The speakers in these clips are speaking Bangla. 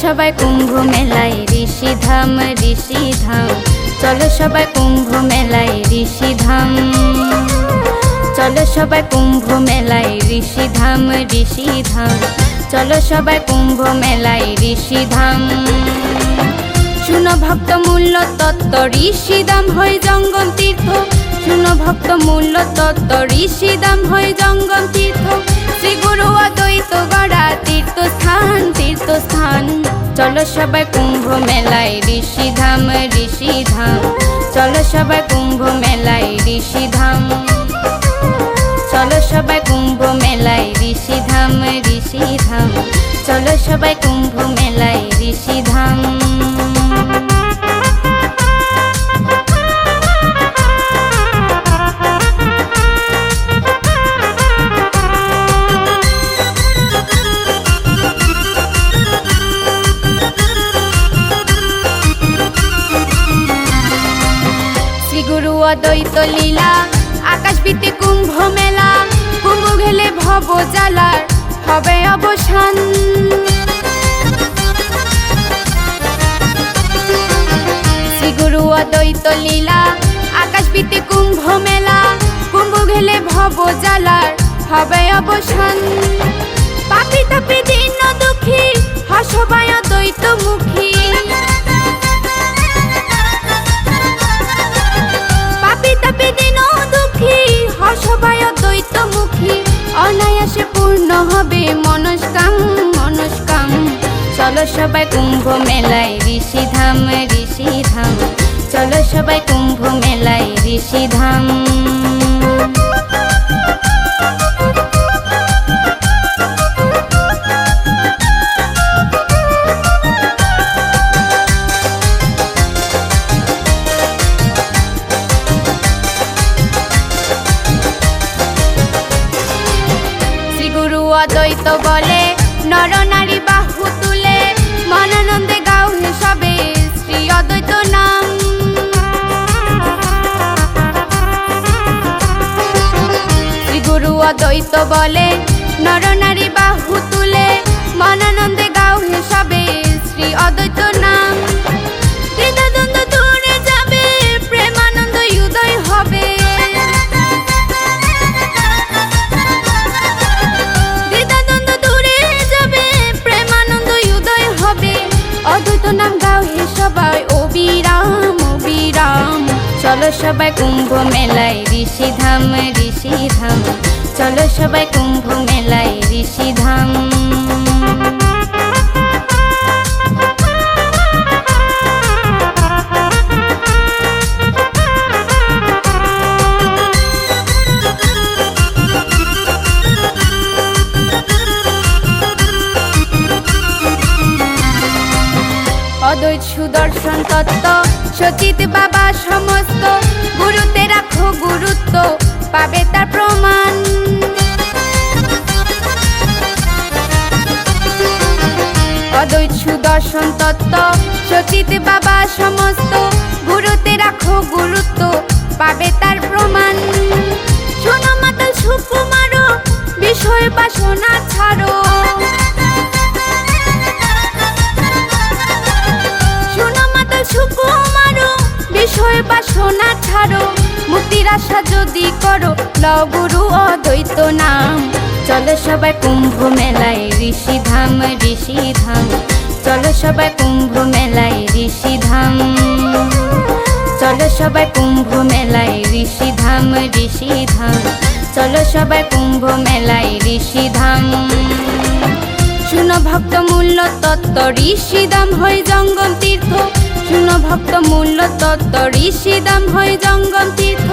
সবাই কুম্ভ মেলায় ঋষিধাম ঋষিধাম, চলো সবাই কুম্ভ মেলায় ঋষিধাম, চলো সবাই কুম্ভ মেলায় ঋষিধাম ঋষিধাম, চলো সবাই কুম্ভ মেলায় ঋষিধাম। শুনো ভক্ত মূল্য তত্ত্ব ঋষিধাম হয় জঙ্গম তীর্থ, শুনো ভক্ত মূল্য তত্ত্ব ঋষিধাম হয় জঙ্গম তীর্থ। শ্রী গুরু অদ্বৈত গড়া তীর্থস্থান তীর্থস্থান, চলো সবাই কুম্ভ মেলায় ঋষিধাম ঋষিধাম, চলো সবাই কুম্ভ মেলায় ঋষিধাম, চলো সবাই কুম্ভ মেলায় ঋষিধাম ঋষিধাম, চলো সবাই কুম্ভ মেলায় ঋষিধাম। গুরু অদ্বৈত লীলা আকাশ বীতে কুম্ভ মেলা, কুম্ভ ঘেলে ভব জ্বালার হবে অবসান। শ্রী গুরু অদ্বৈত লীলা আকাশ বীতে কুম্ভ মেলা, কুম্ভ ঘেলে ভব জ্বালার হবে অবসান। পাপী তাপী দীন দুঃখী হসবায় অদ্বৈত মুখী, সবাই অদ্বৈত মুখী, অনায়াসে পূর্ণ হবে মনস্কাম মনস্কাম। চলো সবাই কুম্ভ মেলায় ঋষিধাম ঋষিধাম, চলো সবাই কুম্ভ মেলায় ঋষিধাম। অদ্বৈত বলে নর নারী বাহু তুলে, মনানন্দে গাও হে সবে শ্রী অদ্বৈত নাম। শ্রী গুরু অদ্বৈত বলে নর নারী বাহু তুলে, মনানন্দে গাও হে সবে শ্রী অদ্বৈত নাম। দ্বিধাদ্বন্দ্ব দূরে যাবে, প্রেমানন্দ উদয় হবে, অদ্বৈত নাম গাও হে সবাই অবিরাম অবিরাম। চলো সবাই কুম্ভ মেলায় ঋষিধাম ঋষিধাম, চলো সবাই কুম্ভ মেলায় ঋষিধাম। অদ্বৈত সুদর্শন তত্ত্ব সচিত বাবা সমস্ত, গুরুতে রাখো গুরুত্ব পাবে তার প্রমাণ। অদ্বৈত সুদর্শন তত্ত্ব সচিত বাবা সমস্ত, গুরুতে রাখো গুরুত্ব পাবে তার প্রমাণ। শোনো মাতাল সুকুমারো বিষয় বাসনা ছাড়ো, সুকুমারো বিষয় বাসনা ছাড়ো, মুক্তির আশা যদি করো লও গুরু অদ্বৈত নাম। চলো সবাই কুম্ভ মেলায় ঋষিধাম ঋষিধাম, চলো সবাই কুম্ভ মেলায় ঋষিধাম, চলো সবাই কুম্ভ মেলায় ঋষিধাম ঋষিধাম, চলো সবাই কুম্ভ মেলায় ঋষিধাম। শুনো ভক্ত মূল্য তত্ত্ব ঋষিধাম হয় জঙ্গম তীর্থ, শুনো ভক্ত মূল্য তত্ত্ব ঋষিধাম হয় জঙ্গম তীর্থ।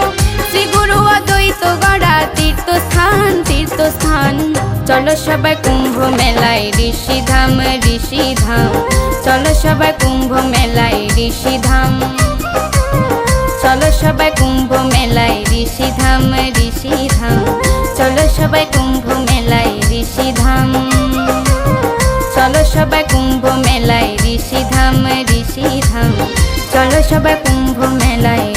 শ্রী গুরু অদ্বৈত গড়া তীর্থস্থান তীর্থস্থান, চলো সবাই কুম্ভ মেলায় ঋষিধাম ঋষিধাম, চলো সবাই কুম্ভ মেলায় ঋষিধাম, চলো সবাই কুম্ভ মেলায় ঋষিধাম ঋষিধাম, চলো সবাই কুম্ভ মেলায় ঋষিধাম, চলো সবাই কুম্ভ মেলায় ঋষিধাম ঋষিধাম, চলো সবাই কুম্ভ মেলায়